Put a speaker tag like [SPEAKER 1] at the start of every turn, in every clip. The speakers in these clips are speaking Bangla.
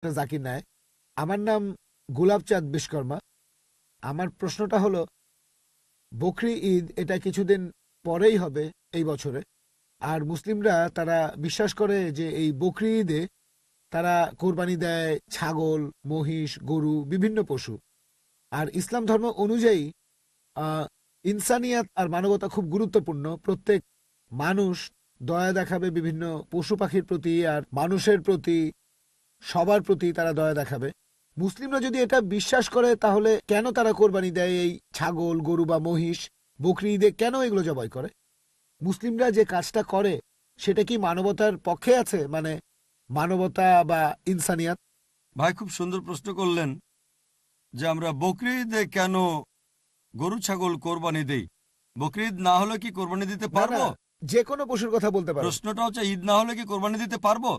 [SPEAKER 1] জাকির নায়েক। আমার নাম গোলাপচাঁদ বিশ্বকর্মা। আমার প্রশ্নটা হলো, বকরি ঈদ এটা কিছুদিন পরেই হবে এই বছরে। আর মুসলিমরা তারা বিশ্বাস করে যে এই বকরি ঈদে তারা কোরবানি দেয় ছাগল, মহিষ, গরু, বিভিন্ন পশু। আর ইসলাম ধর্ম অনুযায়ী আহ, ইনসানিয়াত আর মানবতা খুব গুরুত্বপূর্ণ। প্রত্যেক মানুষ দয়া দেখাবে বিভিন্ন পশু পাখির প্রতি আর মানুষের প্রতি, সবার প্রতি তারা দয়া দেখাবে। মুসলিমরা যদি এটা বিশ্বাস করে তাহলে কেন তারা কোরবানি দেয় এই ছাগল, গরু বা মহিষ? বকরি ঈদে কেন এগুলো জবাই করে? মুসলিমরা যে কাজটা করে সেটা কি মানবতার পক্ষে আছে, মানে মানবতা বা ইনসানিয়াত?
[SPEAKER 2] ভাই খুব সুন্দর প্রশ্ন করলেন যে আমরা বকরি ঈদে কেন গরু ছাগল কোরবানি দেই। বকরি ঈদ না হলে কি কোরবানি দিতে
[SPEAKER 1] না না,
[SPEAKER 2] পারবো?
[SPEAKER 1] যে কোনো পশুর কথা বলতে পারেন।
[SPEAKER 2] প্রশ্নটা হচ্ছে ঈদ না হলে কি কোরবানি দিতে পারবো।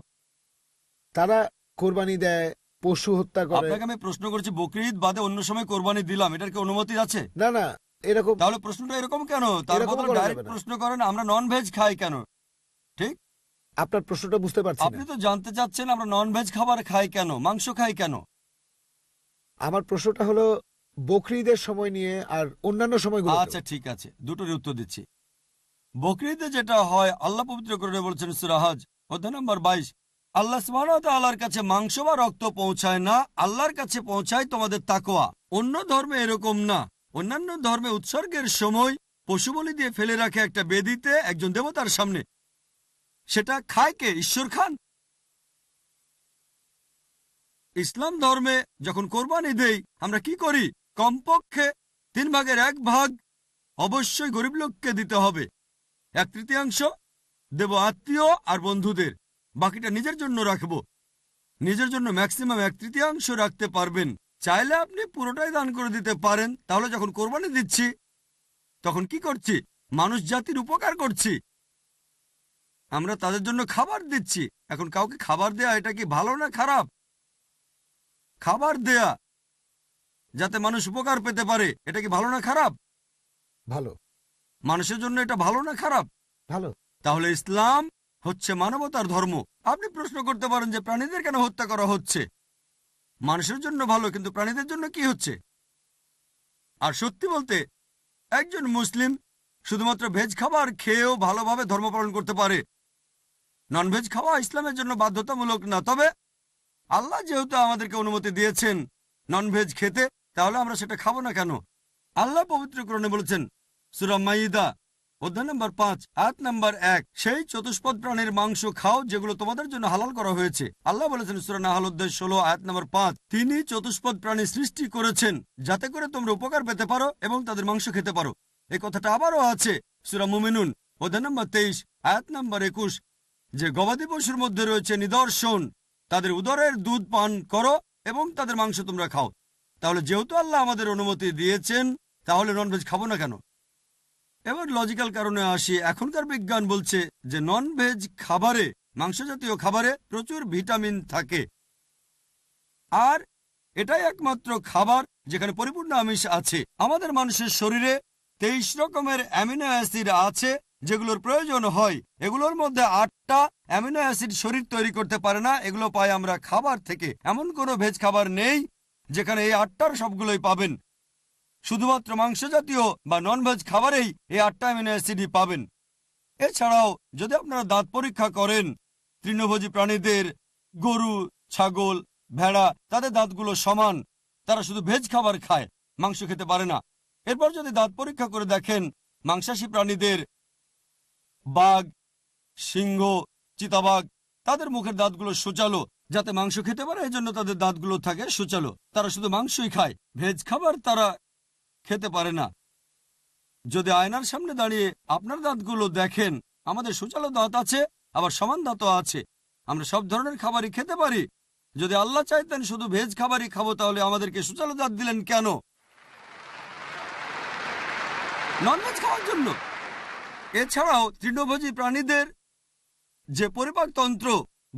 [SPEAKER 1] তারা কোরবানি দেয়, পশু হত্যা করে।
[SPEAKER 2] আপনাকে আমি প্রশ্ন করছি বকরি ঈদ বাদে অন্য সময় কোরবানি দিলাম, এটার কি অনুমতি আছে?
[SPEAKER 1] না না, এরকম
[SPEAKER 2] তাহলে প্রশ্নটা এরকম কেন? তার
[SPEAKER 1] এরকমও
[SPEAKER 2] বদলে
[SPEAKER 1] করা যাবে
[SPEAKER 2] ডাইরেক্ট
[SPEAKER 1] না।
[SPEAKER 2] প্রশ্ন করেন আমরা নন ভেজ খাই কেন। ঠিক,
[SPEAKER 1] আপনার প্রশ্নটা বুঝতে পারছি না।
[SPEAKER 2] আপনি তো জানতে চাচ্ছেন আমরা নন ভেজ খাবার খাই কেন, মাংস খাই কেন।
[SPEAKER 1] আমার প্রশ্নটা হলো বকরি ঈদের সময় নিয়ে আর অন্যান্য সময়গুলো।
[SPEAKER 2] আচ্ছা ঠিক আছে, দুটোরই উত্তর দিচ্ছি। বকরি ঈদে যেটা হয় আল্লাহ পবিত্র করে বলছেন সূরা হজ অধ্যায় নম্বর 22, আল্লাহ সুবহানাহু ওয়া তাআলার কাছে মাংস বা রক্ত পৌঁছায় না, আল্লাহর কাছে পৌঁছায় তোমাদের তাকওয়া। অন্য ধর্মে এরকম না। অন্যান্য ধর্মে উৎসর্গের সময় পশু বলি দিয়ে ফেলে রাখে একটা বেদিতে একজন দেবতার সামনে। সেটা খায় কে? ঈশ্বর খান। ইসলাম ধর্মে যখন কোরবানি দেই আমরা কি করি? কমপক্ষে 1/3 অবশ্যই গরিব লোককে দিতে হবে, 1/3 দেব আত্মীয় আর বন্ধুদের, বাকিটা নিজের জন্য রাখবো। নিজের জন্য ম্যাক্সিমাম 1/3 রাখতে পারবেন। চাইলে আপনি পুরোটাই দান করে দিতে পারেন। তাহলে যখন কোরবানি দিচ্ছি তখন কি করছি? মানুষ জাতির উপকার করছি। আমরা তাদের জন্য খাবার দিচ্ছি। এখন কাউকে খাবার দেয়া এটা কি ভালো না খারাপ? খাবার দেয়া যাতে মানুষ উপকার পেতে পারে এটা কি ভালো না খারাপ?
[SPEAKER 1] ভালো।
[SPEAKER 2] মানুষের জন্য এটা ভালো না খারাপ?
[SPEAKER 1] ভালো।
[SPEAKER 2] তাহলে ইসলাম হচ্ছে মানবতার ধর্ম। আপনি প্রশ্ন করতে পারেন যে প্রাণীদের কেন হত্যা করা হচ্ছে? মানুষের জন্য ভালো, কিন্তু প্রাণীদের জন্য কি হচ্ছে? আর সত্যি বলতে একজন মুসলিম শুধুমাত্র ভেজ খাবার খেয়েও ভালোভাবে ধর্ম পালন করতে পারে। ননভেজ খাওয়া ইসলামের জন্য বাধ্যতামূলক না। তবে আল্লাহ যেহেতু আমাদেরকে অনুমতি দিয়েছেন ননভেজ খেতে, তাহলে আমরা সেটা খাবো না কেন? আল্লাহ পবিত্র কোরআনে বলেছেন সূরা মাইদা অধ্যায় নম্বর 5 আয়াত নম্বর 1, সেই চতুষ্পদ প্রাণীর মাংস খাও যেগুলো তোমাদের জন্য হালাল করা হয়েছে। আল্লাহ বলেছেন সূরা নাহল অধ্যায় 16 আয়াত নম্বর 5, তিনি চতুষ্পদ প্রাণী সৃষ্টি করেছেন যাতে করে তোমরা উপকার পেতে পারো এবং তাদের মাংস খেতে পারো। এই কথাটা আবারও আছে সূরা মুমিনুন অধ্যায় নম্বর 23 আয়াত নম্বর 21, যে গবাদি পশুর মধ্যে রয়েছে নিদর্শন, তাদের উদরের দুধ পান করো এবং তাদের মাংস তোমরা খাও। তাহলে যেহেতু আল্লাহ আমাদের অনুমতি দিয়েছেন, তাহলে ননভেজ খাবো না কেন? এবার লজিক্যাল কারণে আসি। এখনকার বিজ্ঞান বলছে যে নন ভেজ খাবারে, মাংস জাতীয় খাবারে প্রচুর ভিটামিন থাকে, আর এটাই একমাত্র খাবার যেখানে পরিপূর্ণ আমিষ আছে। আমাদের মানুষের শরীরে 23 রকমের অ্যামিনো অ্যাসিড আছে যেগুলোর প্রয়োজন হয়। এগুলোর মধ্যে 8টা অ্যামিনো অ্যাসিড শরীর তৈরি করতে পারে না, এগুলো পাই আমরা খাবার থেকে। এমন কোনো ভেজ খাবার নেই যেখানে এই 8টার সবগুলোই পাবেন। শুধুমাত্র মাংস জাতীয় বা নন ভেজ খাবারেই এই 8টা অ্যামিনো অ্যাসিডই পাবেন। এছাড়াও যদি আপনারা দাঁত পরীক্ষা করেন তৃণভোজী প্রাণীদের, গরু, ছাগল, ভেড়া, তাদের দাঁতগুলো সমান। তারা শুধু ভেজ খাবার খায়, মাংস খেতে পারে না। এরপর যদি দাঁত পরীক্ষা করে দেখেন মাংসাশী প্রাণীদের, বাঘ, সিংহ, চিতাবাঘ, তাদের মুখের দাঁতগুলো সূচালো যাতে মাংস খেতে পারে, এই জন্য তাদের দাঁতগুলো থাকে সূচালো। তারা শুধু মাংসই খায়, ভেজ খাবার তারা খেতে পারে না। যদি আয়নার সামনে দাঁড়িয়ে আপনার দাঁতগুলো দেখেন, আমাদের সূচালো দাঁত আছে, আবার সমান দাঁতও আছে। আমরা সব ধরনের খাবারই খেতে পারি। যদি আল্লাহ চাইতেন শুধু ভেজ খাবারই খাবো, তাহলে আমাদেরকে সূচালো দাঁত দিলেন কেন? ননভেজ খাওয়ার জন্য। এছাড়াও তৃণভোজী প্রাণীদের যে পরিপাকতন্ত্র,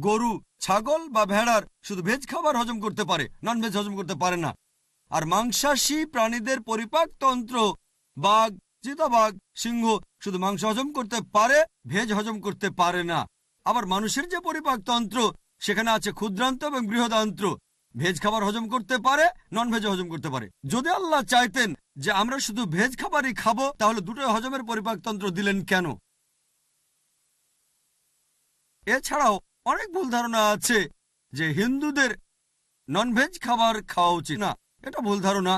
[SPEAKER 2] গরু, ছাগল বা ভেড়ার শুধু ভেজ খাবার হজম করতে পারে, ননভেজ হজম করতে পারে না। আর মাংসাশী প্রাণীদের পরিপাকতন্ত্র, বাঘ, চিতাবাঘ, সিংহ শুধু মাংস হজম করতে পারে, ভেজ হজম করতে পারে না। আবার মানুষের যে পরিপাকতন্ত্র সেখানে আছে ক্ষুদ্রান্ত এবং বৃহদান্ত্র। ভেজ খাবার হজম করতে পারে, নন ভেজ হজম করতে পারে। যদি আল্লাহ চাইতেন যে আমরা শুধু ভেজ খাবারই খাবো, তাহলে দুটোই হজমের পরিপাকতন্ত্র দিলেন কেন? এছাড়াও অনেক ভুল ধারণা আছে যে হিন্দুদের ননভেজ খাবার খাওয়া উচিত না। এটা ভুল ধারণা।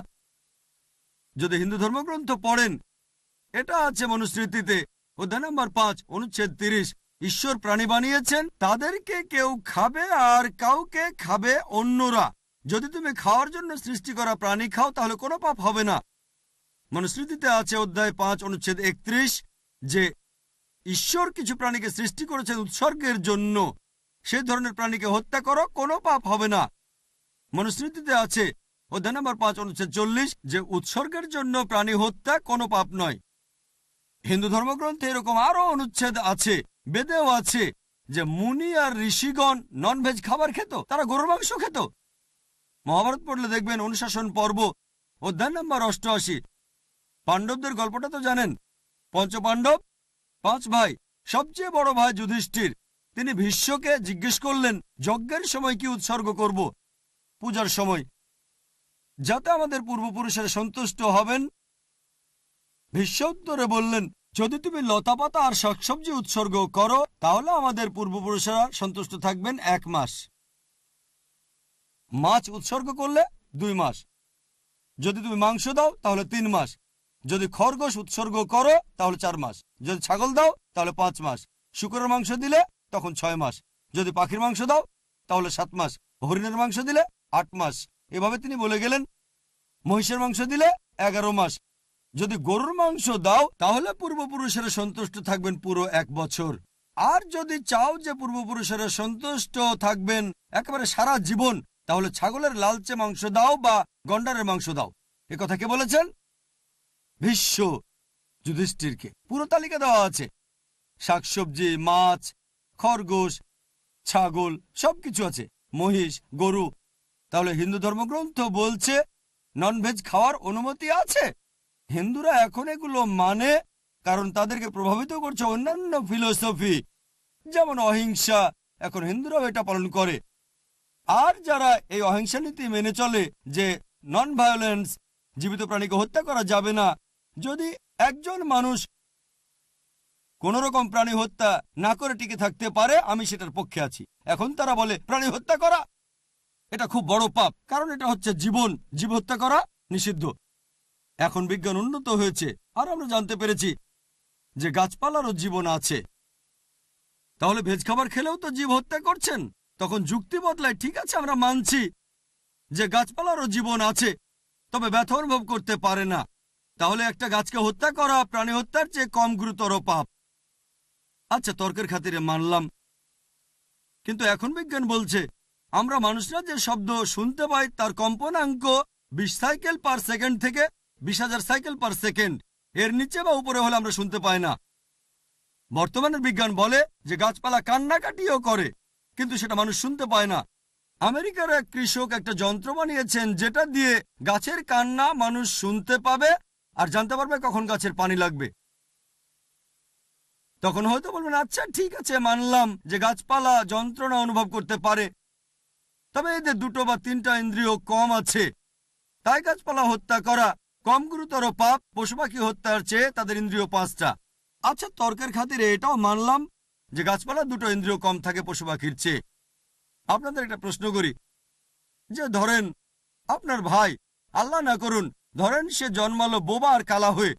[SPEAKER 2] যদি হিন্দু ধর্মগ্রন্থ পড়েন, এটা আছে মনুস্মৃতিতে অধ্যায় নম্বর 5 অনুচ্ছেদ 30। ঈশ্বর প্রাণী বানিয়েছেন, তাদেরকে কেউ খাবে আর কাউকে খাবে অন্যরা। যদি তুমি খাওয়ার জন্য সৃষ্টি করা প্রাণী খাও তাহলে কোনো পাপ হবে না। মনুস্মৃতিতে আছে অধ্যায় 5 অনুচ্ছেদ 31 যে ঈশ্বর কিছু প্রাণীকে সৃষ্টি করেছেন উৎসর্গের জন্য। সেই ধরনের প্রাণীকে হত্যা করো, কোনো পাপ হবে না। মনুস্মৃতিতে আছে অধ্যায় নম্বর 5 অনুচ্ছেদ 40 যে উৎসর্গের জন্য প্রাণী হত্যা কোনো পাপ নয়। হিন্দু ধর্মগ্রন্থে এরকম আরো অনুচ্ছেদ আছে, বেদেও আছে যে মুনি আর ঋষিগণ ননভেজ খাবার খেত, তারা গরুর মাংস খেত। মহাভারত পড়লে দেখবেন অনুশাসন পর্ব অধ্যায় নম্বর 88। পাণ্ডবদের গল্পটা তো জানেন। পঞ্চপাণ্ডব 5 ভাই, সবচেয়ে বড় ভাই যুধিষ্ঠির, তিনি ভীষ্মকে জিজ্ঞেস করলেন যজ্ঞের সময় কি উৎসর্গ করব, পূজার সময়, যাতে আমাদের পূর্বপুরুষেরা সন্তুষ্ট হবেন। ভীষ্ম উত্তরে বললেন, যদি তুমি লতাপাতা আর শাকসবজি উৎসর্গ করো তাহলে আমাদের পূর্বপুরুষেরা সন্তুষ্ট থাকবেন 1 মাস। মাছ উৎসর্গ করলে 2 মাস। যদি তুমি মাংস দাও তাহলে 3 মাস। যদি খরগোশ উৎসর্গ করো তাহলে 4 মাস। যদি ছাগল দাও তাহলে 5 মাস। শূকরের মাংস দিলে তখন 6 মাস। যদি পাখির মাংস দাও তাহলে 7 মাস। হরিণের মাংস দিলে 8 মাস। এভাবে তিনি বলে গেলেন। মহিষের মাংস দিলে 11 মাস। যদি গরুর মাংস দাও তাহলে পূর্বপুরুষেরা সন্তুষ্ট থাকবেন পুরো 1 বছর। আর যদি চাও যে পূর্বপুরুষেরা সন্তুষ্ট থাকবেন একেবারে সারা জীবন, তাহলে ছাগলের লালচে মাংস দাও বা গন্ডারের মাংস দাও। এ কথা কে বলেছেন? ভীষ্ম যুধিষ্ঠিরকে। পুরো তালিকা দেওয়া আছে, শাকসবজি, মাছ, খরগোশ, ছাগল, সবকিছু আছে, মহিষ, গরু। তাহলে হিন্দু ধর্মগ্রন্থ বলছে ননভেজ খাওয়ার অনুমতি আছে। হিন্দুরা এখন এগুলো মানে কারণ তাদেরকে প্রভাবিত করছে অন্যান্য ফিলোসফি, যেমন অহিংসা। এখন হিন্দুরাও এটা পালন করে। আর যারা এই অহিংসা নীতি মেনে চলে যে নন ভায়োলেন্স, জীবিত প্রাণীকে হত্যা করা যাবে না, যদি একজন মানুষ কোন রকম প্রাণী হত্যা না করে টিকে থাকতে পারে, আমি সেটার পক্ষে আছি। এখন তারা বলে প্রাণী হত্যা করা এটা খুব বড় পাপ, কারণ এটা হচ্ছে জীবন, জীব হত্যা করা নিষিদ্ধ। এখন বিজ্ঞান উন্নত হয়েছে আর আমরা জানতে পেরেছি যে গাছপালারও জীবন আছে। তাহলে ভেজ খাবার খেলেও তো জীব হত্যা করছেন। তখন যুক্তি বদলায়, ঠিক আছে আমরা মানছি যে গাছপালারও জীবন আছে, তবে ব্যথা অনুভব করতে পারে না। তাহলে একটা গাছকে হত্যা করা প্রাণী হত্যার চেয়ে কম গুরুতর পাপ। আচ্ছা, তর্কের খাতিরে মানলাম, কিন্তু এখন বিজ্ঞান বলছে আমরা মানুষরা যে শব্দ শুনতে পাই তার কম্পনাঙ্ক 20 সাইকেল পার সেকেন্ড থেকে 20,000 সাইকেল পার সেকেন্ড। এর নিচে বা উপরে হলে আমরা শুনতে পাই না। বর্তমানের বিজ্ঞান বলে যে গাছপালা কান্নাকাটিও করে, কিন্তু সেটা মানুষ শুনতে পায় না। আমেরিকার এক কৃষক একটা যন্ত্র বানিয়েছেন যেটা দিয়ে গাছের কান্না মানুষ শুনতে পাবে আর জানতে পারবে কখন গাছের পানি লাগবে। তখন হয়তো বলবেন, আচ্ছা ঠিক আছে, মানলাম যে গাছপালা যন্ত্রণা অনুভব করতে পারে, তবে এদের 2 বা 3টা ইন্দ্রিয় কম আছে, তাই গাছপালা হত্যা করা কম গুরুতর পাপ পশু পাখি হত্যার চেয়ে তাদের ইন্দ্রিয় 5টা। আচ্ছা, তর্কের খাতিরে এটাও মানলাম যে গাছপালা 2টো ইন্দ্রিয় কম থাকে পশু পাখির চেয়ে। আপনাদের একটা প্রশ্ন করি, যে ধরেন আপনার ভাই, আল্লাহ না করুন, ধরেন সে জন্মালো বোবা আর কালা হয়ে,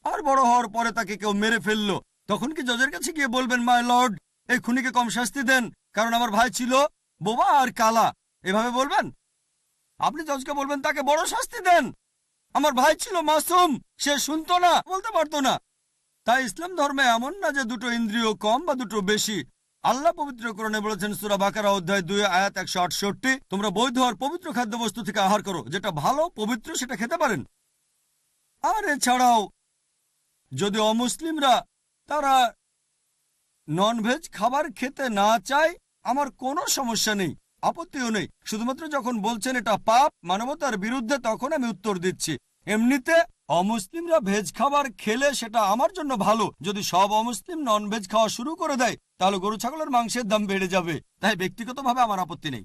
[SPEAKER 2] আর বড় হওয়ার পরে তাকে কেউ মেরে ফেললো, তখন কি জজের কাছে গিয়ে বলবেন, মাই লর্ড, এই খুনিকে কম শাস্তি দেন কারণ আমার ভাই ছিল বোবা আর কালা? এভাবে বলবেন? আপনি জজকে বলবেন তাকে বড় শাস্তি দেন, আমার ভাই ছিল মাসুম, সে শুনতো না, বলতে পারতো না। তাই ইসলাম ধর্মে এমন না যে 2টো ইন্দ্রিয় কম বা 2টো বেশি। আল্লাহ পবিত্র কোরআনে বলেছেন সূরা বাকারা অধ্যায় 2 আয়াত 168, তোমরা বৈধ আর পবিত্র খাদ্যবস্তু থেকে আহার করো, যেটা ভালো পবিত্র সেটা খেতে পারেন। আর এছাড়াও যদি অমুসলিমরা তারা ননভেজ খাবার খেতে না চায়, আমার কোনো সমস্যা নেই, আপত্তিও নেই। শুধুমাত্র যখন বলছেন এটা পাপ, মানবতার বিরুদ্ধে, তখন আমি উত্তর দিচ্ছি। এমনিতে অমুসলিমরা ভেজ খাবার খেলে সেটা আমার জন্য ভালো। যদি সব অমুসলিম নন ভেজ খাওয়া শুরু করে দেয় তাহলে গরু ছাগলের মাংসের দাম বেড়ে যাবে। তাই ব্যক্তিগতভাবে আমার আপত্তি নেই।